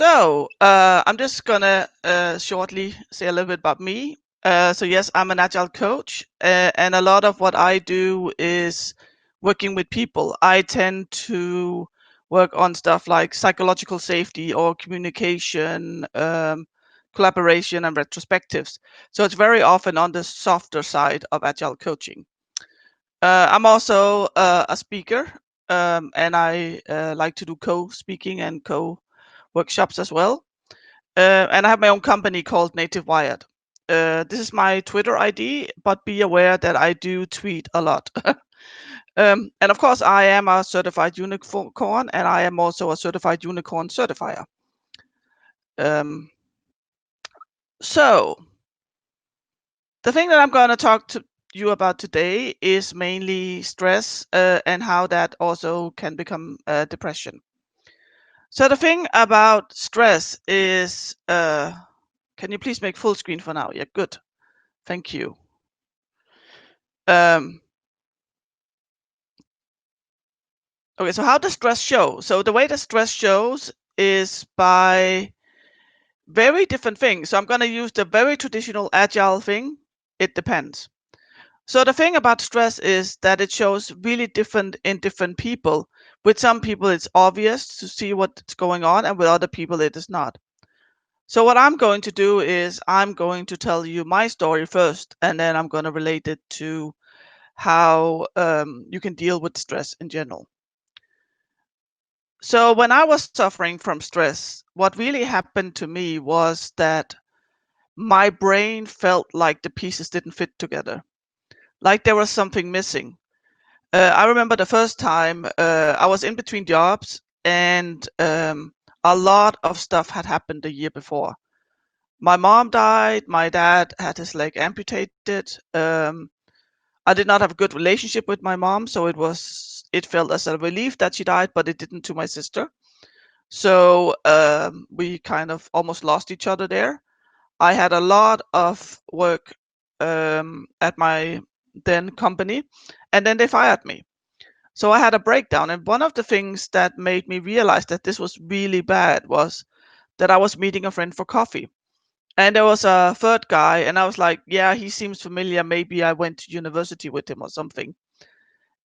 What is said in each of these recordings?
I'm just gonna shortly say a little bit about me. So yes, I'm an agile coach, and a lot of what I do is working with people. I tend to work on stuff like psychological safety or communication, collaboration, and retrospectives. So it's very often on the softer side of agile coaching. I'm also a speaker, and I like to do co-speaking and co-workshops as well. And I have my own company called Native Wired. This is my Twitter ID, but be aware that I do tweet a lot. And of course, I am a certified unicorn, and I am also a certified unicorn certifier. Um, so, the thing that I'm going to talk to you about today is mainly stress and how that also can become depression. So, the thing about stress is can you please make full screen for now? Yeah, good. Thank you. Um, okay, so how does stress show? So the way that stress shows is by very different things. So I'm going to use the very traditional agile thing. It depends. So the thing about stress is that it shows really different in different people. With some people, it's obvious to see what's going on, and with other people, it is not. So what I'm going to do is I'm going to tell you my story first, and then I'm going to relate it to how you can deal with stress in general. So when I was suffering from stress, what really happened to me was that my brain felt like the pieces didn't fit together, like there was something missing. I remember the first time I was in between jobs, and a lot of stuff had happened the year before. My mom died, my dad had his leg amputated. I did not have a good relationship with my mom, so it felt as a relief that she died, but it didn't to my sister. So we kind of almost lost each other there. I had a lot of work at my then company, and then they fired me. So I had a breakdown. And one of the things that made me realize that this was really bad was that I was meeting a friend for coffee. And there was a third guy, and I was like, yeah, he seems familiar. Maybe I went to university with him or something.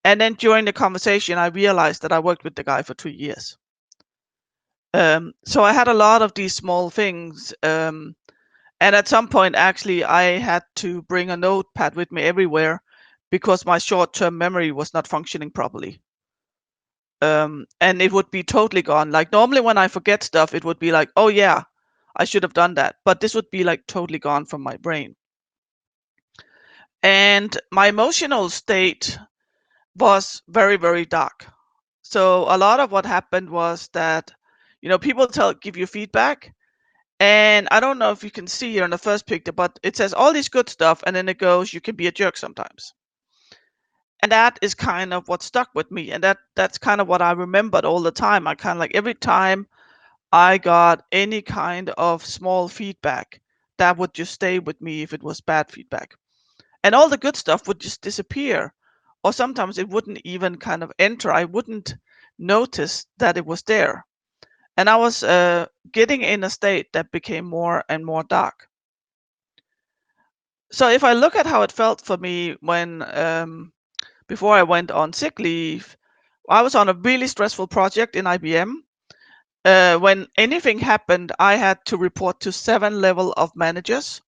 And then during the conversation, I realized that I worked with the guy for 2 years. So I had a lot of these small things. And at some point, actually, I had to bring a notepad with me everywhere because my short-term memory was not functioning properly. And it would be totally gone. Like normally when I forget stuff, it would be like, oh yeah, I should have done that. But this would be like totally gone from my brain. And my emotional state was very, very dark. So a lot of what happened was that, people give you feedback. And I don't know if you can see here in the first picture, but it says all this good stuff, and then it goes, you can be a jerk sometimes. And that is kind of what stuck with me. And that's kind of what I remembered all the time. I kind of like every time I got any kind of small feedback, that would just stay with me if it was bad feedback. And all the good stuff would just disappear. Or sometimes it wouldn't even kind of enter. I wouldn't notice that it was there. And I was getting in a state that became more and more dark. So if I look at how it felt for me when before I went on sick leave, I was on a really stressful project in IBM. When anything happened, I had to report to 7 level of managers.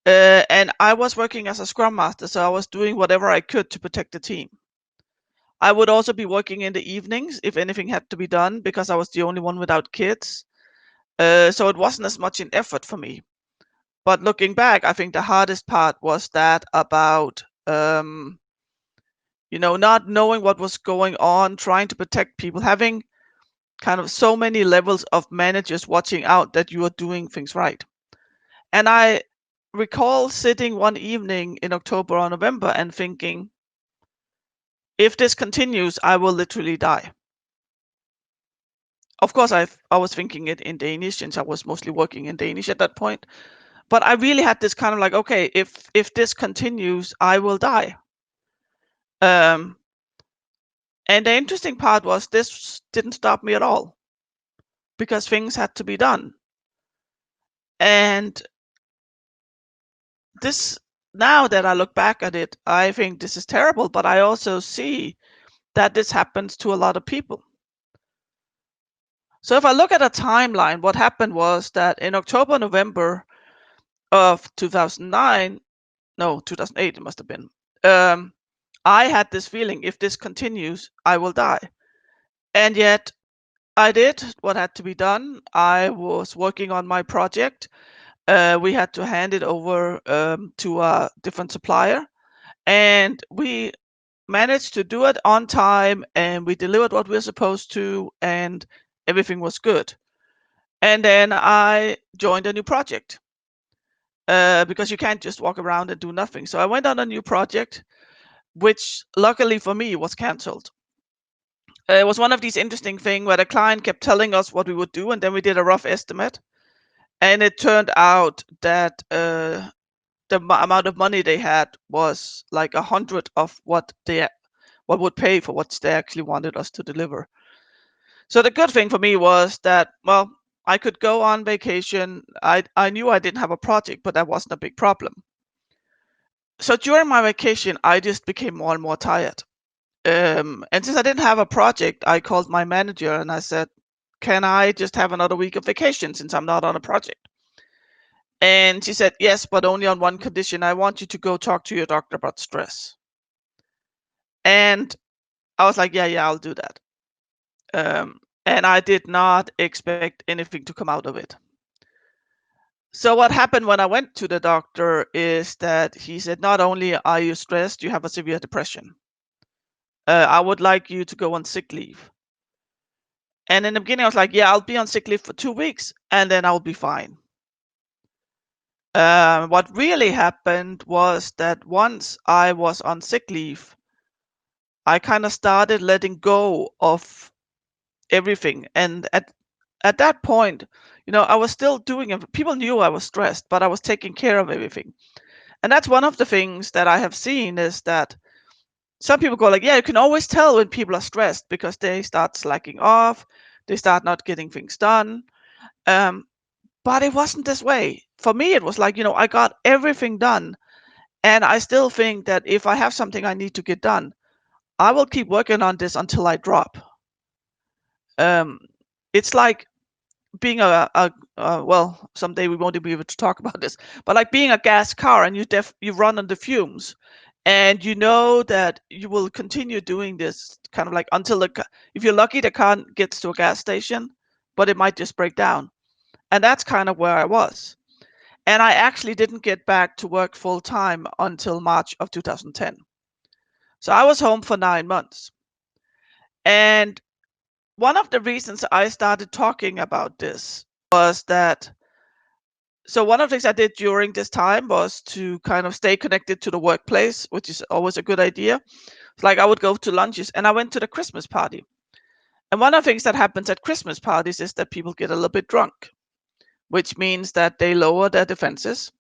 And I was working as a scrum master, so I was doing whatever I could to protect the team. I would also be working in the evenings if anything had to be done because I was the only one without kids. So it wasn't as much an effort for me. But looking back, I think the hardest part was that about, not knowing what was going on, trying to protect people, having kind of so many levels of managers watching out that you are doing things right. And I recall sitting one evening in October or November and thinking, if this continues, I will literally die. Of course, I was thinking it in Danish since I was mostly working in Danish at that point. But I really had this kind of like, okay, if this continues, I will die. Um, and the interesting part was this didn't stop me at all. because things had to be done. And this, now that I look back at it, I think this is terrible, but I also see that this happens to a lot of people. So if I look at a timeline, what happened was that in October, November of 2009, no, 2008 it must have been, I had this feeling, if this continues, I will die. And yet I did what had to be done. I was working on my project. We had to hand it over to a different supplier, and we managed to do it on time, and we delivered what we were supposed to, and everything was good. And then I joined a new project because you can't just walk around and do nothing. So I went on a new project, which luckily for me was cancelled. It was one of these interesting things where the client kept telling us what we would do, and then we did a rough estimate. And it turned out that the amount of money they had was like 100 of what would pay for what they actually wanted us to deliver. So the good thing for me was that, well, I could go on vacation. I knew I didn't have a project, but that wasn't a big problem. So during my vacation, I just became more and more tired. And since I didn't have a project, I called my manager and I said, can I just have another week of vacation since I'm not on a project? And she said, yes, but only on one condition. I want you to go talk to your doctor about stress. And I was like, yeah, I'll do that. And I did not expect anything to come out of it. So what happened when I went to the doctor is that he said, not only are you stressed, you have a severe depression. I would like you to go on sick leave. And in the beginning, I was like, yeah, I'll be on sick leave for 2 weeks and then I'll be fine. What really happened was that once I was on sick leave, I kind of started letting go of everything. And at that point, I was still doing it. People knew I was stressed, but I was taking care of everything. And that's one of the things that I have seen is that some people go like, yeah, you can always tell when people are stressed because they start slacking off, they start not getting things done. But it wasn't this way. For me, it was like, I got everything done. And I still think that if I have something I need to get done, I will keep working on this until I drop. It's like being well, someday we won't be able to talk about this, but like being a gas car and you run on the fumes, and you know that you will continue doing this kind of like until if you're lucky, the car gets to a gas station, but it might just break down. And that's kind of where I was. And I actually didn't get back to work full time until March of 2010. So I was home for 9 months. And one of the reasons I started talking about this was that, so one of the things I did during this time was to kind of stay connected to the workplace, which is always a good idea. It's like I would go to lunches and I went to the Christmas party. And one of the things that happens at Christmas parties is that people get a little bit drunk, which means that they lower their defenses.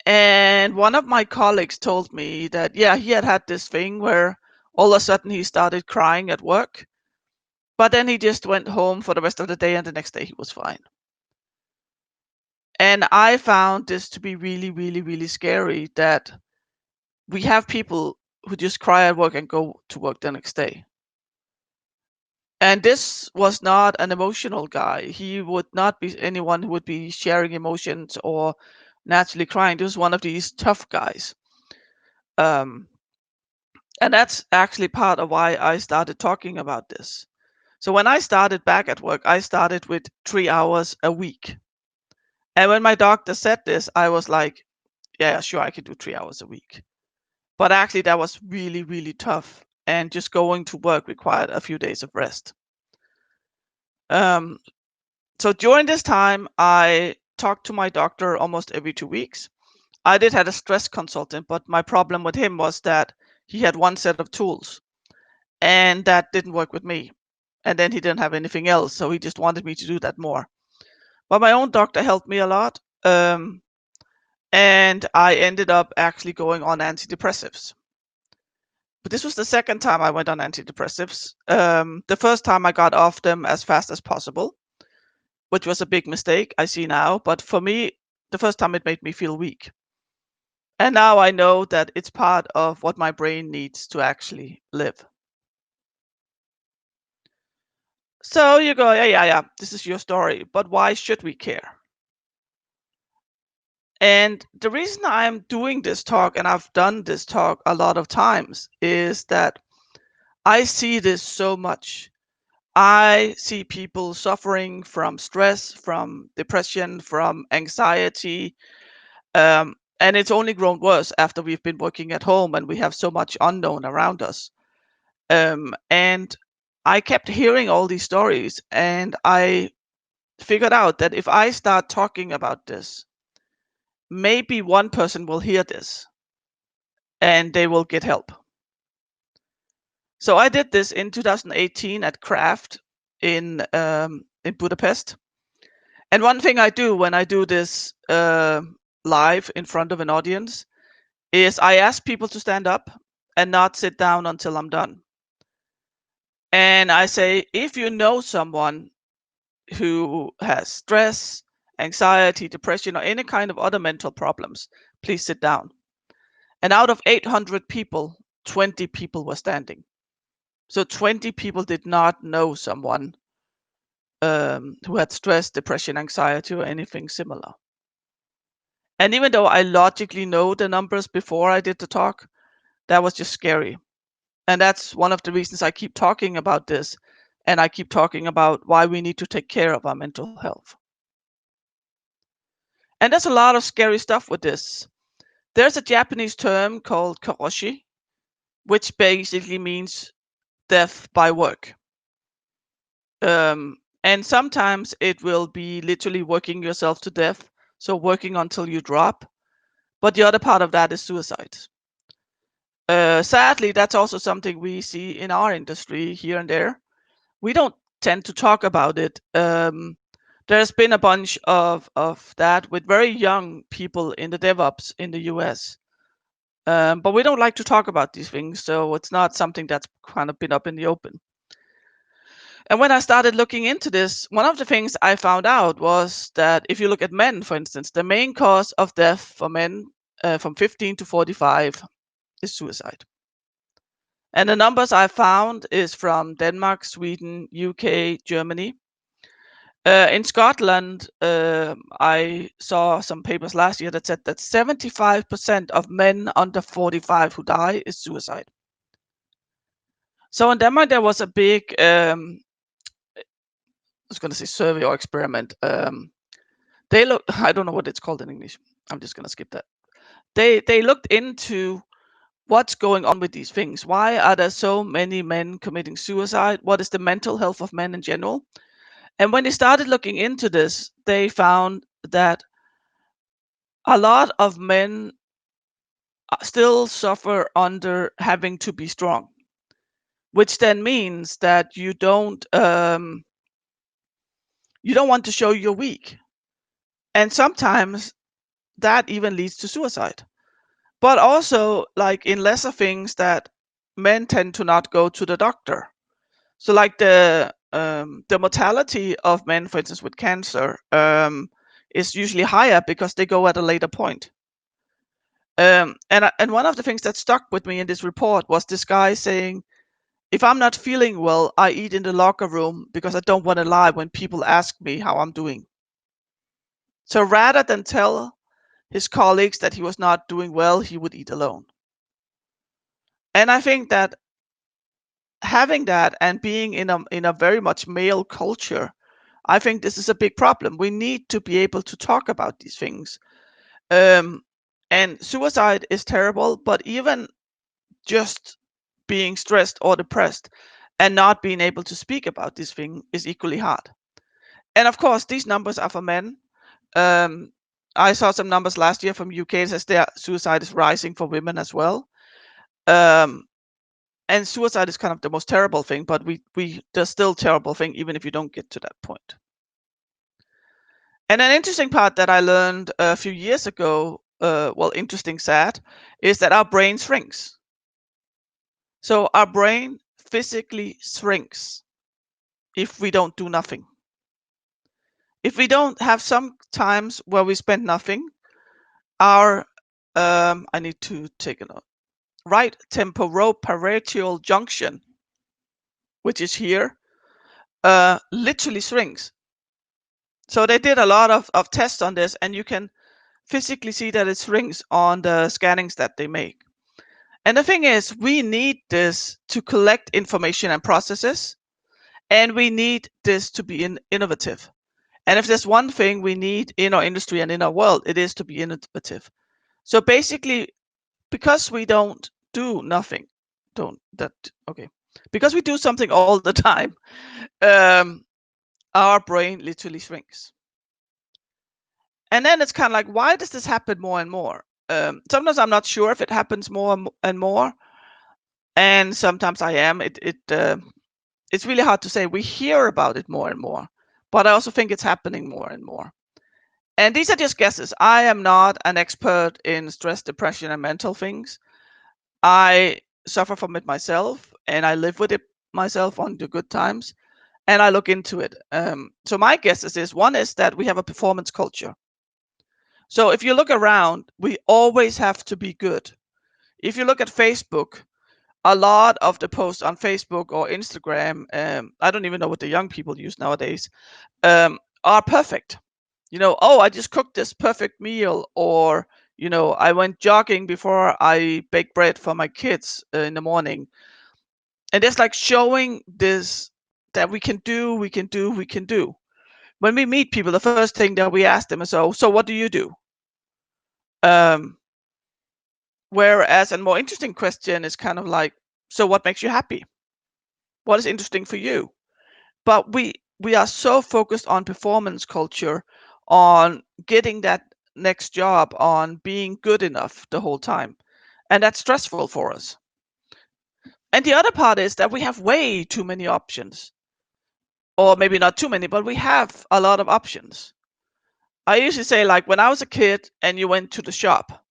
And one of my colleagues told me that, yeah, he had this thing where all of a sudden he started crying at work, but then he just went home for the rest of the day and the next day he was fine. And I found this to be really, really, really scary that we have people who just cry at work and go to work the next day. And this was not an emotional guy. He would not be anyone who would be sharing emotions or naturally crying. This was one of these tough guys. And that's actually part of why I started talking about this. So when I started back at work, I started with 3 hours a week. And when my doctor said this, I was like, yeah, sure, I can do 3 hours a week. But actually, that was really, really tough. And just going to work required a few days of rest. So during this time, I talked to my doctor almost every 2 weeks. I did have a stress consultant, but my problem with him was that he had one set of tools and that didn't work with me. And then he didn't have anything else. So he just wanted me to do that more. But my own doctor helped me a lot. And I ended up actually going on antidepressives. But this was the second time I went on antidepressives. The first time I got off them as fast as possible. which was a big mistake, I see now. But for me, the first time it made me feel weak. And now I know that it's part of what my brain needs to actually live. So you go, yeah, this is your story, but why should we care? And the reason I'm doing this talk, and I've done this talk a lot of times, is that I see this so much. I see people suffering from stress, from depression, from anxiety, and it's only grown worse after we've been working at home and we have so much unknown around us. And I kept hearing all these stories, and I figured out that if I start talking about this, maybe one person will hear this and they will get help. So I did this in 2018 at Craft in Budapest. And one thing I do when I do this live in front of an audience is I ask people to stand up and not sit down until I'm done. And I say, if you know someone who has stress, anxiety, depression, or any kind of other mental problems, please sit down. And out of 800 people, 20 people were standing. So 20 people did not know someone who had stress, depression, anxiety, or anything similar. And even though I logically know the numbers before I did the talk, that was just scary. And that's one of the reasons I keep talking about this. And I keep talking about why we need to take care of our mental health. And there's a lot of scary stuff with this. There's a Japanese term called karoshi, which basically means death by work. And sometimes it will be literally working yourself to death, so working until you drop. But the other part of that is suicide. Sadly, that's also something we see in our industry here and there. We don't tend to talk about it. There's been a bunch of that with very young people in the DevOps in the US. But we don't like to talk about these things, so it's not something that's kind of been up in the open. And when I started looking into this, one of the things I found out was that if you look at men, for instance, the main cause of death for men from 15 to 45 is suicide. And the numbers I found is from Denmark, Sweden, UK, Germany. In Scotland, I saw some papers last year that said that 75% of men under 45 who die is suicide. So in Denmark, there was a big, I was going to say survey or experiment. They looked, I don't know what it's called in English. I'm just going to skip that. They looked into what's going on with these things. Why are there so many men committing suicide? What is the mental health of men in general? And when they started looking into this, they found that a lot of men still suffer under having to be strong, which then means that you don't want to show you're weak. And sometimes that even leads to suicide. But also, like in lesser things, that men tend to not go to the doctor. So like the mortality of men, for instance, with cancer is usually higher because they go at a later point. And one of the things that stuck with me in this report was this guy saying, if I'm not feeling well, I eat in the locker room because I don't want to lie when people ask me how I'm doing. So rather than tell his colleagues that he was not doing well, he would eat alone. And I think that having that and being in a very much male culture, I think this is a big problem. We need to be able to talk about these things. And suicide is terrible, but even just being stressed or depressed and not being able to speak about this thing is equally hard. And of course, these numbers are for men. I saw some numbers last year from UK that says their suicide is rising for women as well. And suicide is kind of the most terrible thing, but there's still terrible thing even if you don't get to that point. And an interesting part that I learned a few years ago, interesting, sad, is that our brain shrinks. So our brain physically shrinks if we don't do nothing. If we don't have some times where we spend nothing, our I need to take a note. Right temporoparietal junction, which is here, literally shrinks. So they did a lot of tests on this, and you can physically see that it shrinks on the scannings that they make. And the thing is, we need this to collect information and processes, and we need this to be innovative. And if there's one thing we need in our industry and in our world, it is to be innovative. So basically, because we don't do nothing, because we do something all the time, our brain literally shrinks. And then it's kind of like, why does this happen more and more? Sometimes I'm not sure if it happens more and more, and sometimes I am. It's really hard to say. We hear about it more and more, but I also think it's happening more and more. And these are just guesses. I am not an expert in stress, depression, and mental things. I suffer from it myself, and I live with it myself on the good times, and I look into it. So my guess is one is that we have a performance culture. So if you look around, we always have to be good. If you look at Facebook, a lot of the posts on Facebook or Instagram, I don't even know what the young people use nowadays, are perfect. Oh, I just cooked this perfect meal, or I went jogging before I bake bread for my kids in the morning. And it's like showing this that we can do. When we meet people, the first thing that we ask them is, so what do you do? Whereas a more interesting question is kind of like, so what makes you happy? What is interesting for you? But we are so focused on performance culture, on getting that next job, on being good enough the whole time. And that's stressful for us. And the other part is that we have way too many options. Or maybe not too many, but we have a lot of options. I usually say, like, when I was a kid and you went to the shop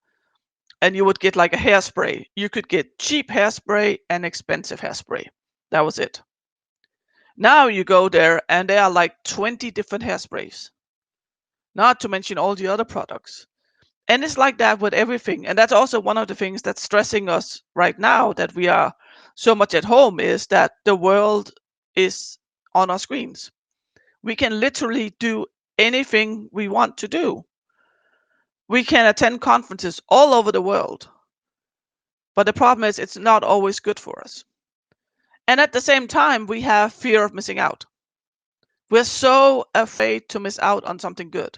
and you would get like a hairspray, you could get cheap hairspray and expensive hairspray. That was it. Now you go there and there are like 20 different hairsprays, not to mention all the other products. And it's like that with everything. And that's also one of the things that's stressing us right now, that we are so much at home, is that the world is on our screens. We can literally do anything we want to do. We can attend conferences all over the world. But the problem is, it's not always good for us. And at the same time, we have fear of missing out. We're so afraid to miss out on something good.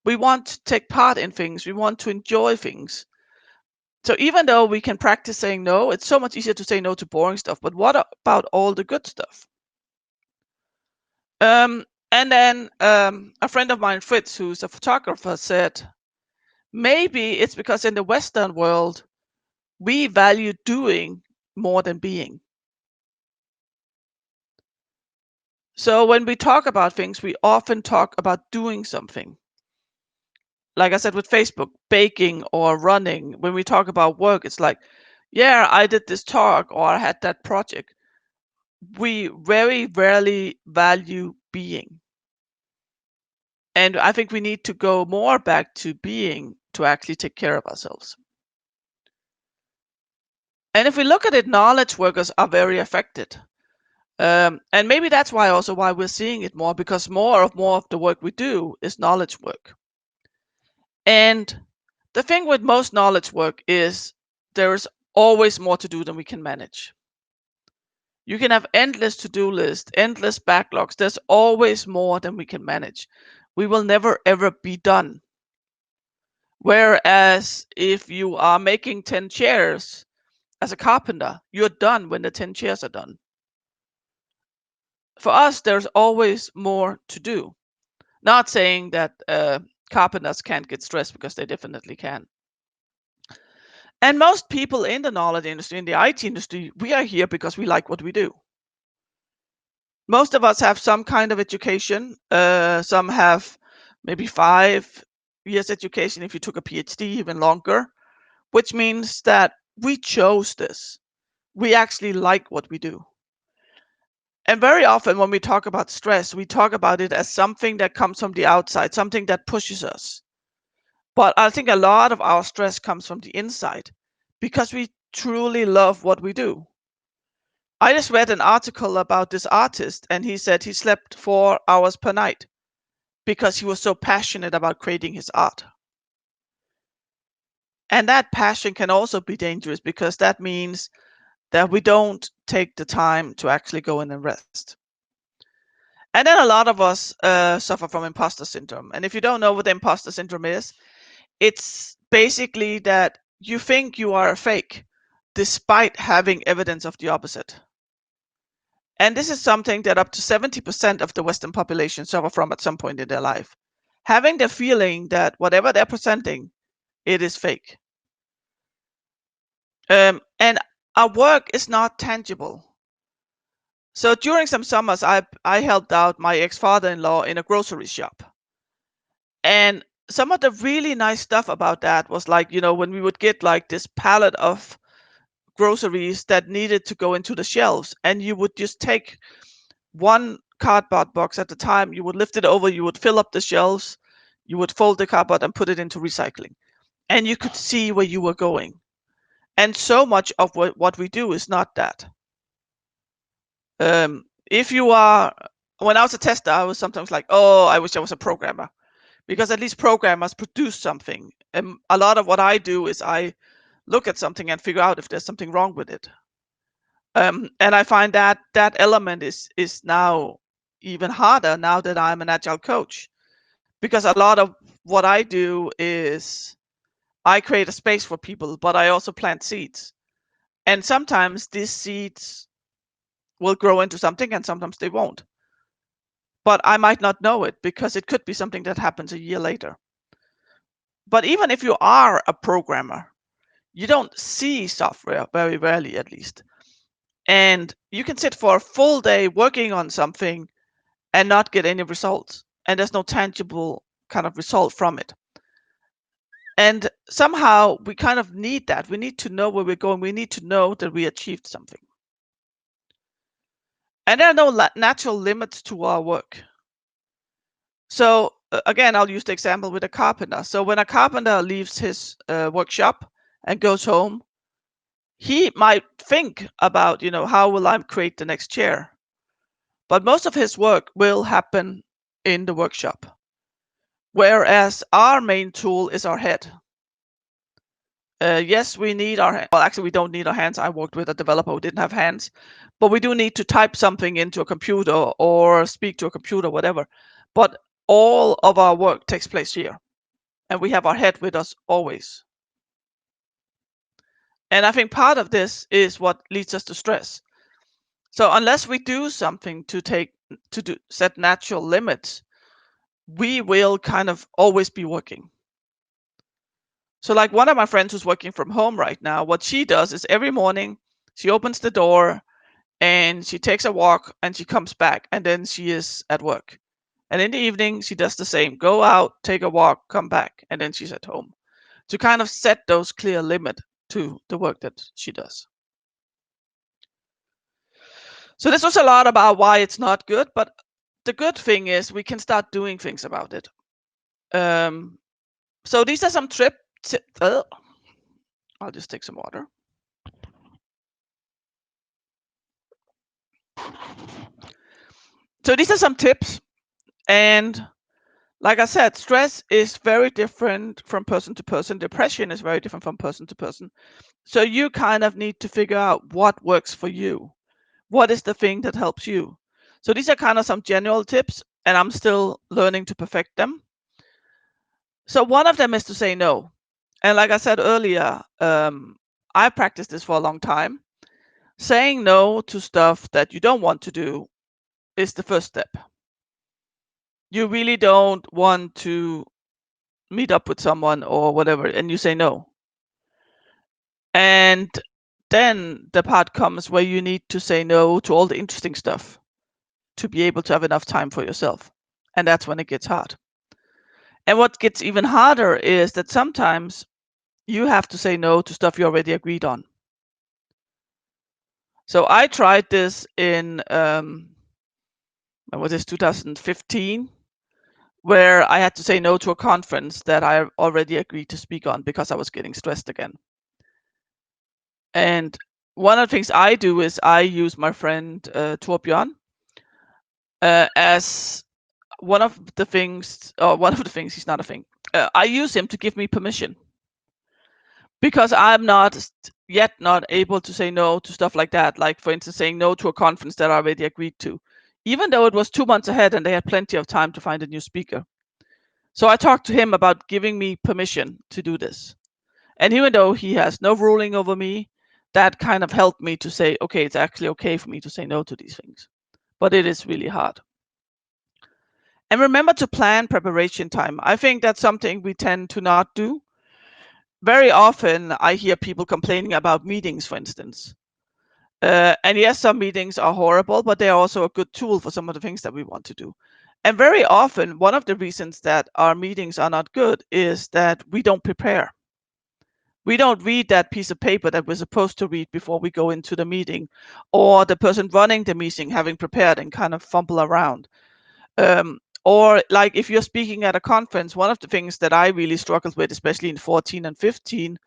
We want to take part in things. We want to enjoy things. So even though we can practice saying no, it's so much easier to say no to boring stuff. But what about all the good stuff? And then a friend of mine, Fritz, who's a photographer, said, maybe it's because in the Western world, we value doing more than being. So when we talk about things, we often talk about doing something. Like I said, with Facebook, baking or running. When we talk about work, it's like, yeah, I did this talk or I had that project. We very rarely value being. And I think we need to go more back to being to actually take care of ourselves. And if we look at it, knowledge workers are very affected. And maybe that's why we're seeing it more, because more of the work we do is knowledge work. And the thing with most knowledge work is there's always more to do than we can manage. You can have endless to-do lists, endless backlogs. There's always more than we can manage. We will never ever be done. Whereas if you are making 10 chairs as a carpenter, you're done when the 10 chairs are done. For us, there's always more to do. Not saying that carpenters can't get stressed, because they definitely can. And most people in the knowledge industry, in the IT industry, we are here because we like what we do. Most of us have some kind of education. Some have maybe 5 years education if you took a PhD, even longer, which means that we chose this. We actually like what we do. And very often when we talk about stress, we talk about it as something that comes from the outside, something that pushes us. But I think a lot of our stress comes from the inside because we truly love what we do. I just read an article about this artist, and he said he slept 4 hours per night because he was so passionate about creating his art. And that passion can also be dangerous because that means that we don't take the time to actually go in and rest. And then a lot of us suffer from imposter syndrome. And if you don't know what the imposter syndrome is, it's basically that you think you are a fake despite having evidence of the opposite. And this is something that up to 70% of the Western population suffer from at some point in their life. Having the feeling that whatever they're presenting, it is fake. And our work is not tangible. So during some summers, I helped out my ex-father-in-law in a grocery shop. And some of the really nice stuff about that was like, when we would get like this pallet of groceries that needed to go into the shelves, and you would just take one cardboard box at a time, you would lift it over, you would fill up the shelves, you would fold the cardboard and put it into recycling. And you could see where you were going. And so much of what we do is not that. If you are, when I was a tester, I was sometimes like, oh, I wish I was a programmer, because at least programmers produce something. And a lot of what I do is I look at something and figure out if there's something wrong with it. And I find that that element is now even harder now that I'm an agile coach, because a lot of what I do is I create a space for people, but I also plant seeds. And sometimes these seeds will grow into something and sometimes they won't. But I might not know it because it could be something that happens a year later. But even if you are a programmer, you don't see software, very rarely at least. And you can sit for a full day working on something and not get any results. And there's no tangible kind of result from it. And somehow we kind of need that. We need to know where we're going. We need to know that we achieved something. And there are no natural limits to our work. So again, I'll use the example with a carpenter. So when a carpenter leaves his workshop and goes home, he might think about, how will I create the next chair? But most of his work will happen in the workshop. Whereas our main tool is our head. Yes, we need our hands. Well, actually, we don't need our hands. I worked with a developer who didn't have hands, but we do need to type something into a computer or speak to a computer, whatever. But all of our work takes place here, and we have our head with us always. And I think part of this is what leads us to stress. So unless we do something to set natural limits, we will kind of always be working. So like one of my friends who's working from home right now, what she does is every morning she opens the door and she takes a walk and she comes back and then she is at work. And in the evening, she does the same. Go out, take a walk, come back, and then she's at home. To kind of set those clear limit to the work that she does. So this was a lot about why it's not good, but the good thing is we can start doing things about it. So these are some I'll just take some water. So these are some tips. And like I said, stress is very different from person to person. Depression is very different from person to person. So you kind of need to figure out what works for you. What is the thing that helps you? So these are kind of some general tips, and I'm still learning to perfect them. So one of them is to say no. And like I said earlier, I practiced this for a long time. Saying no to stuff that you don't want to do is the first step. You really don't want to meet up with someone or whatever, and you say no. And then the part comes where you need to say no to all the interesting stuff to be able to have enough time for yourself. And that's when it gets hard. And what gets even harder is that sometimes you have to say no to stuff you already agreed on. So I tried this in When was this, 2015, where I had to say no to a conference that I already agreed to speak on because I was getting stressed again. And one of the things I do is I use my friend Torbjørn as one of the things, he's not a thing. I use him to give me permission because I'm yet not able to say no to stuff like that. Like, for instance, saying no to a conference that I already agreed to, even though it was 2 months ahead and they had plenty of time to find a new speaker. So I talked to him about giving me permission to do this. And even though he has no ruling over me, that kind of helped me to say, okay, it's actually okay for me to say no to these things. But it is really hard. And remember to plan preparation time. I think that's something we tend to not do. Very often I hear people complaining about meetings, for instance. And yes, some meetings are horrible, but they're also a good tool for some of the things that we want to do. And very often, one of the reasons that our meetings are not good is that we don't prepare. We don't read that piece of paper that we're supposed to read before we go into the meeting, or the person running the meeting having prepared and kind of fumble around. Or like if you're speaking at a conference, one of the things that I really struggled with, especially in 14 and 15,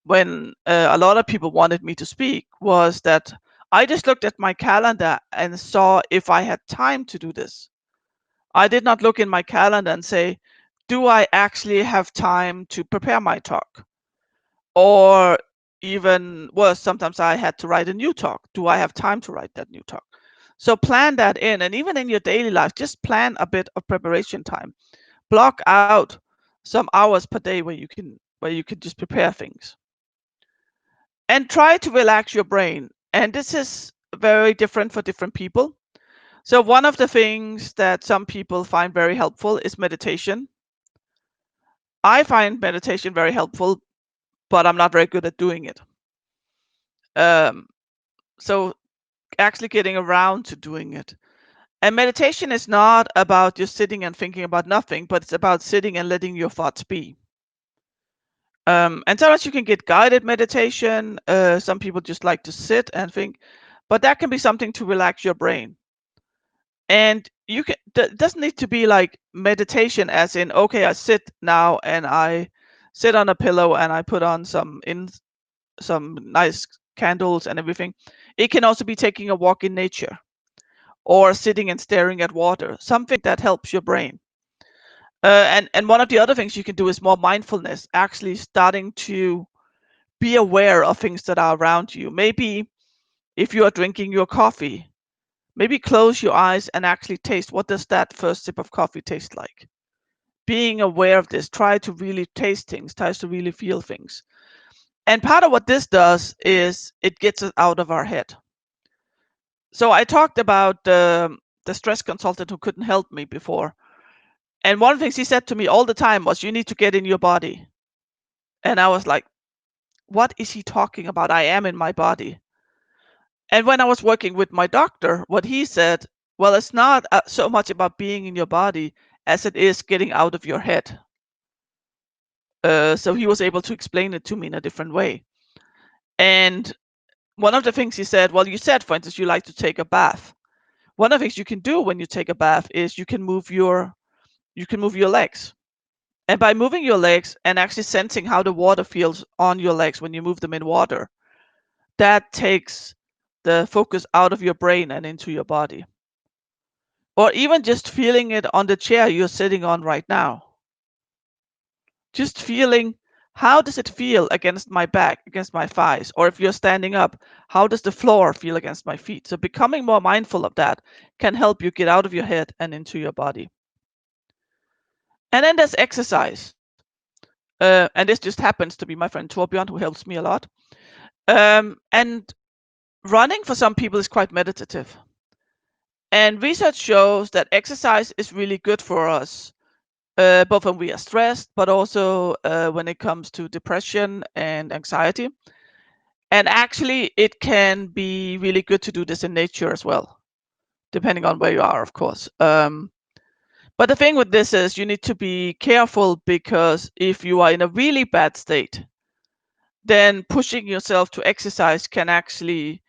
when a lot of people wanted me to speak, was that I just looked at my calendar and saw if I had time to do this. I did not look in my calendar and say, do I actually have time to prepare my talk? Or even worse, sometimes I had to write a new talk. Do I have time to write that new talk? So plan that in. And even in your daily life, just plan a bit of preparation time. Block out some hours per day where you can just prepare things. And try to relax your brain. And this is very different for different people. So one of the things that some people find very helpful is meditation. I find meditation very helpful, but I'm not very good at doing it. So actually getting around to doing it. And meditation is not about just sitting and thinking about nothing, but it's about sitting and letting your thoughts be. And sometimes you can get guided meditation. Some people just like to sit and think, but that can be something to relax your brain. And you can, it doesn't need to be like meditation as in, okay, I sit now and I sit on a pillow and I put on some nice candles and everything. It can also be taking a walk in nature or sitting and staring at water, something that helps your brain. And one of the other things you can do is more mindfulness, actually starting to be aware of things that are around you. Maybe if you are drinking your coffee, maybe close your eyes and actually taste, what does that first sip of coffee taste like? Being aware of this, try to really taste things, try to really feel things. And part of what this does is it gets us out of our head. So I talked about the stress consultant who couldn't help me before. And one of the things he said to me all the time was, you need to get in your body. And I was like, what is he talking about? I am in my body. And when I was working with my doctor, what he said, well, it's not so much about being in your body as it is getting out of your head. So he was able to explain it to me in a different way. And one of the things he said, well, you said, for instance, you like to take a bath. One of the things you can do when you take a bath is you can move your legs. And by moving your legs and actually sensing how the water feels on your legs when you move them in water, that takes the focus out of your brain and into your body. Or even just feeling it on the chair you're sitting on right now. Just feeling, how does it feel against my back, against my thighs? Or if you're standing up, how does the floor feel against my feet? So becoming more mindful of that can help you get out of your head and into your body. And then there's exercise. And this just happens to be my friend Torbjørn, who helps me a lot. And running for some people is quite meditative. And research shows that exercise is really good for us, both when we are stressed, but also when it comes to depression and anxiety. And actually, it can be really good to do this in nature as well, depending on where you are, of course. But the thing with this is you need to be careful, because if you are in a really bad state, then pushing yourself to exercise can actually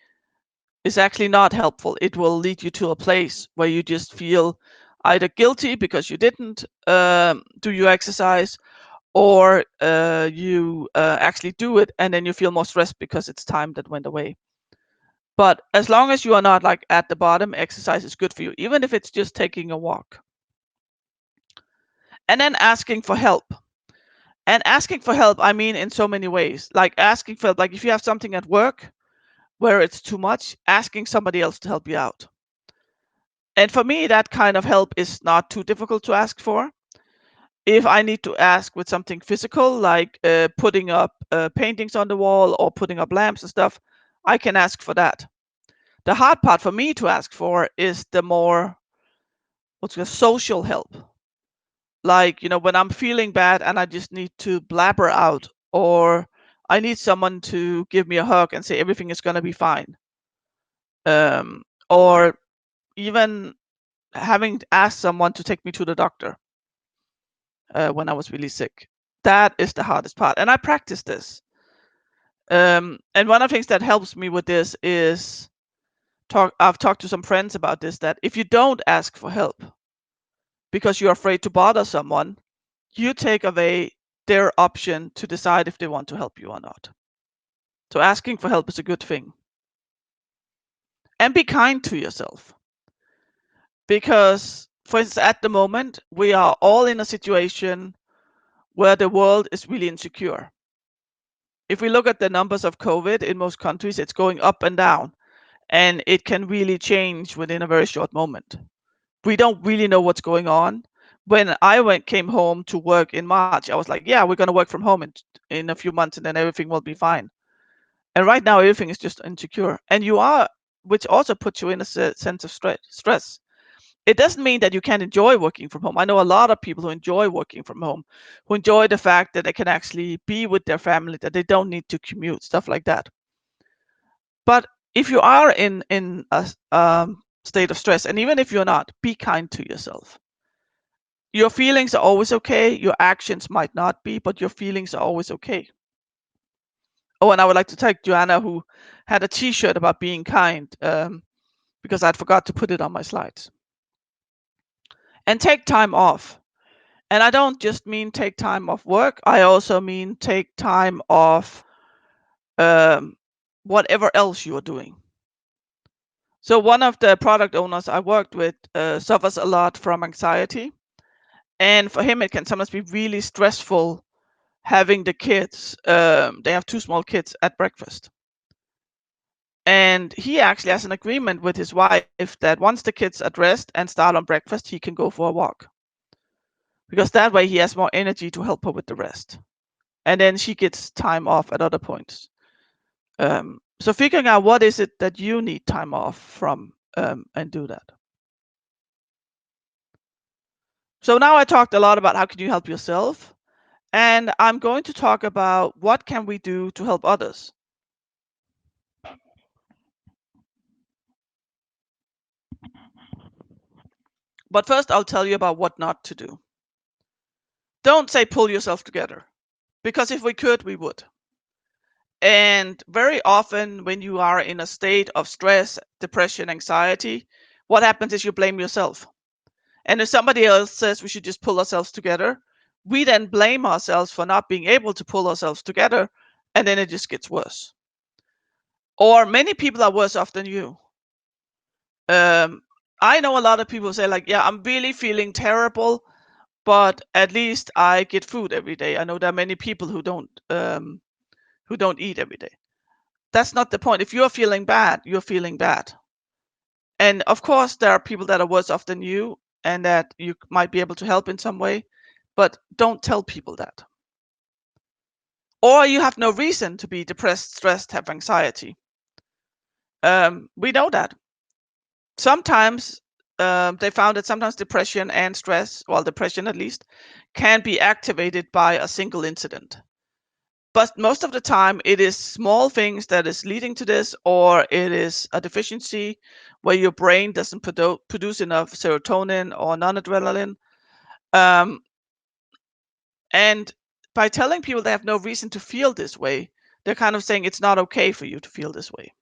is actually not helpful. It will lead you to a place where you just feel either guilty because you didn't do your exercise, or you actually do it and then you feel more stressed because it's time that went away. But as long as you are not like at the bottom, exercise is good for you, even if it's just taking a walk. And then asking for help. And asking for help, I mean, in so many ways. Like asking for help, like if you have something at work where it's too much, asking somebody else to help you out. And for me, that kind of help is not too difficult to ask for. If I need to ask with something physical, like putting up paintings on the wall or putting up lamps and stuff, I can ask for that. The hard part for me to ask for is the more what's called social help. Like, when I'm feeling bad and I just need to blabber out, or I need someone to give me a hug and say everything is going to be fine. Or even having asked someone to take me to the doctor when I was really sick. That is the hardest part. And I practice this. And one of the things that helps me with this is I've talked to some friends about this, that if you don't ask for help because you're afraid to bother someone, you take away their option to decide if they want to help you or not. So asking for help is a good thing. And be kind to yourself. Because, for instance, at the moment, we are all in a situation where the world is really insecure. If we look at the numbers of COVID in most countries, it's going up and down, and it can really change within a very short moment. We don't really know what's going on. When I came home to work in March, I was like, yeah, we're going to work from home in a few months and then everything will be fine. And right now, everything is just insecure. And which also puts you in a sense of stress. It doesn't mean that you can't enjoy working from home. I know a lot of people who enjoy working from home, who enjoy the fact that they can actually be with their family, that they don't need to commute, stuff like that. But if you are in a state of stress, and even if you're not, be kind to yourself. Your feelings are always okay. Your actions might not be, but your feelings are always okay. Oh, and I would like to thank Joanna, who had a T-shirt about being kind, because I'd forgot to put it on my slides. And take time off. And I don't just mean take time off work. I also mean take time off whatever else you are doing. So one of the product owners I worked with suffers a lot from anxiety. And for him, it can sometimes be really stressful having the kids. They have 2 small kids at breakfast. And he actually has an agreement with his wife that once the kids are dressed and start on breakfast, he can go for a walk. Because that way he has more energy to help her with the rest. And then she gets time off at other points. So figuring out what is it that you need time off from, and do that. So now I talked a lot about how can you help yourself, and I'm going to talk about what can we do to help others. But first, I'll tell you about what not to do. Don't say pull yourself together, because if we could, we would. And very often when you are in a state of stress, depression, anxiety, what happens is you blame yourself. And if somebody else says we should just pull ourselves together, we then blame ourselves for not being able to pull ourselves together, and then it just gets worse. Or many people are worse off than you. I know a lot of people say like, yeah, I'm really feeling terrible, but at least I get food every day. I know there are many people who don't eat every day. That's not the point. If you're feeling bad, you're feeling bad. And of course, there are people that are worse off than you and that you might be able to help in some way, but don't tell people that. Or you have no reason to be depressed, stressed, have anxiety. We know that. Sometimes they found that sometimes depression and stress, well, depression at least, can be activated by a single incident. But most of the time, it is small things that is leading to this, or it is a deficiency where your brain doesn't produce enough serotonin or non-adrenaline. And by telling people they have no reason to feel this way, they're kind of saying it's not okay for you to feel this way.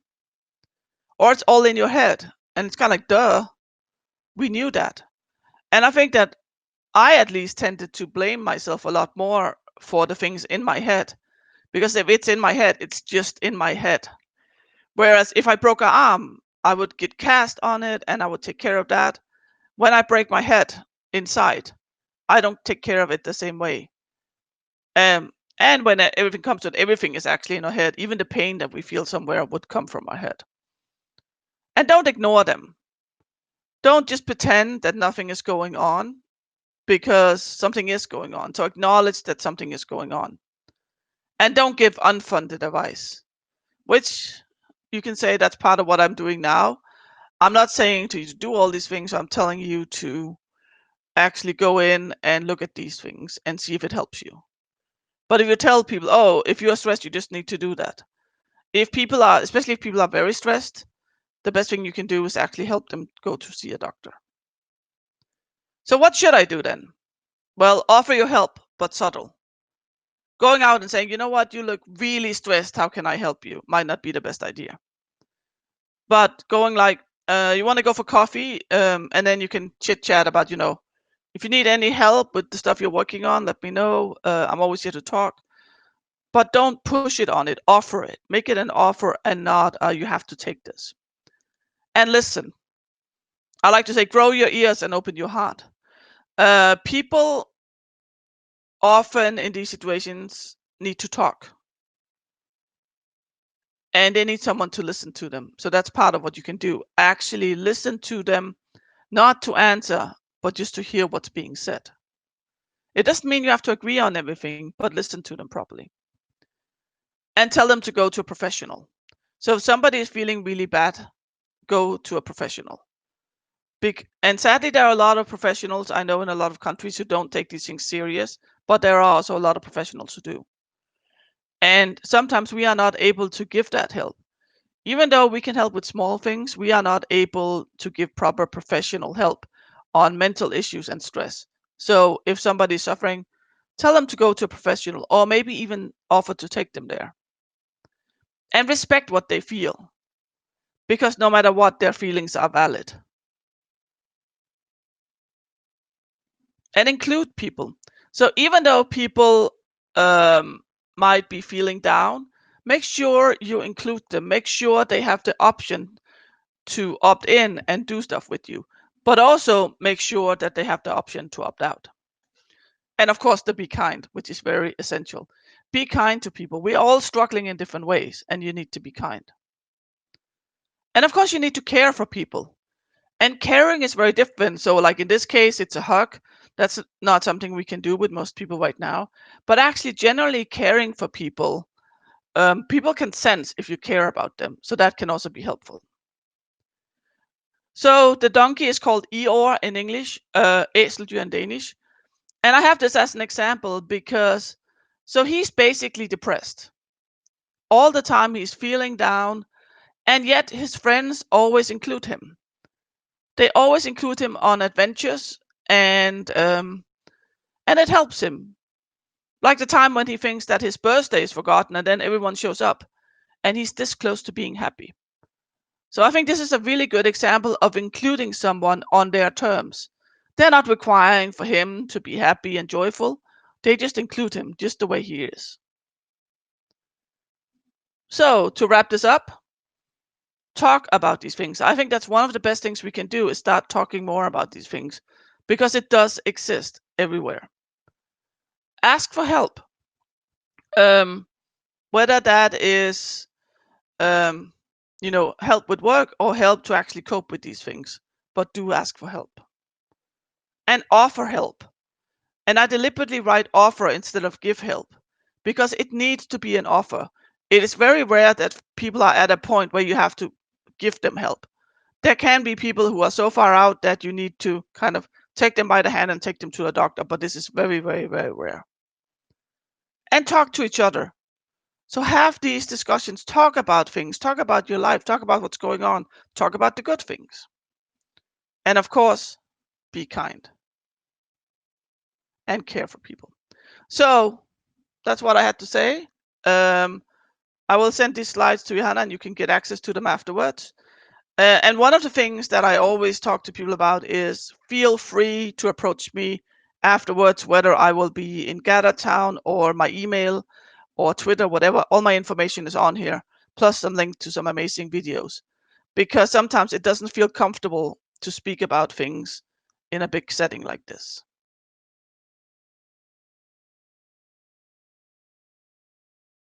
or it's all in your head. And it's kind of like, duh, we knew that. And I think that I at least tended to blame myself a lot more for the things in my head, because if it's in my head, it's just in my head. Whereas if I broke an arm, I would get cast on it and I would take care of that. When I break my head inside, I don't take care of it the same way. And when everything comes to it, everything is actually in our head. Even the pain that we feel somewhere would come from our head. And don't ignore them. Don't just pretend that nothing is going on, because something is going on. So acknowledge that something is going on. And don't give unfunded advice, which you can say that's part of what I'm doing now. I'm not saying to you to do all these things. I'm telling you to actually go in and look at these things and see if it helps you. But if you tell people, oh, if you're stressed, you just need to do that. Especially if people are very stressed, the best thing you can do is actually help them go to see a doctor. So what should I do then? Well, offer your help, but subtle. Going out and saying, you know what, you look really stressed, how can I help you? Might not be the best idea. But going like, you want to go for coffee, and then you can chit chat about, if you need any help with the stuff you're working on, let me know. I'm always here to talk. But don't push it on it. Offer it. Make it an offer and not, you have to take this. And listen. I like to say, grow your ears and open your heart. People often in these situations need to talk. And they need someone to listen to them. So that's part of what you can do. Actually listen to them, not to answer, but just to hear what's being said. It doesn't mean you have to agree on everything, but listen to them properly. And tell them to go to a professional. So if somebody is feeling really bad, go to a professional. And sadly, there are a lot of professionals I know in a lot of countries who don't take these things serious, but there are also a lot of professionals who do. And sometimes we are not able to give that help. Even though we can help with small things, we are not able to give proper professional help on mental issues and stress. So if somebody is suffering, tell them to go to a professional, or maybe even offer to take them there. And respect what they feel, because no matter what, their feelings are valid. And include people. So even though people might be feeling down, make sure you include them. Make sure they have the option to opt in and do stuff with you, but also make sure that they have the option to opt out. And of course, to be kind, which is very essential. Be kind to people. We're all struggling in different ways, and you need to be kind. And of course, you need to care for people. And caring is very different. So like in this case, it's a hug. That's not something we can do with most people right now. But actually, generally caring for people, people can sense if you care about them. So that can also be helpful. So the donkey is called Eeyore in English, æseldyr in Danish. And I have this as an example because, so he's basically depressed. All the time he's feeling down, and yet his friends always include him. They always include him on adventures, and it helps him. Like the time when he thinks that his birthday is forgotten, and then everyone shows up, and he's this close to being happy. So I think this is a really good example of including someone on their terms. They're not requiring for him to be happy and joyful. They just include him just the way he is. So to wrap this up, talk about these things. I think that's one of the best things we can do, is start talking more about these things, because it does exist everywhere. Ask for help. Whether that is help with work or help to actually cope with these things, but do ask for help. And offer help. And I deliberately write offer instead of give help, because it needs to be an offer. It is very rare that people are at a point where you have to give them help. There can be people who are so far out that you need to kind of take them by the hand and take them to a doctor, but this is very, very, very rare. And talk to each other. So have these discussions, talk about things, talk about your life, talk about what's going on, talk about the good things. And of course, be kind and care for people. So that's what I had to say. I will send these slides to Johanna and you can get access to them afterwards. And one of the things that I always talk to people about is feel free to approach me afterwards, whether I will be in Gather Town or my email or Twitter, whatever. All my information is on here, plus some link to some amazing videos. Because sometimes it doesn't feel comfortable to speak about things in a big setting like this.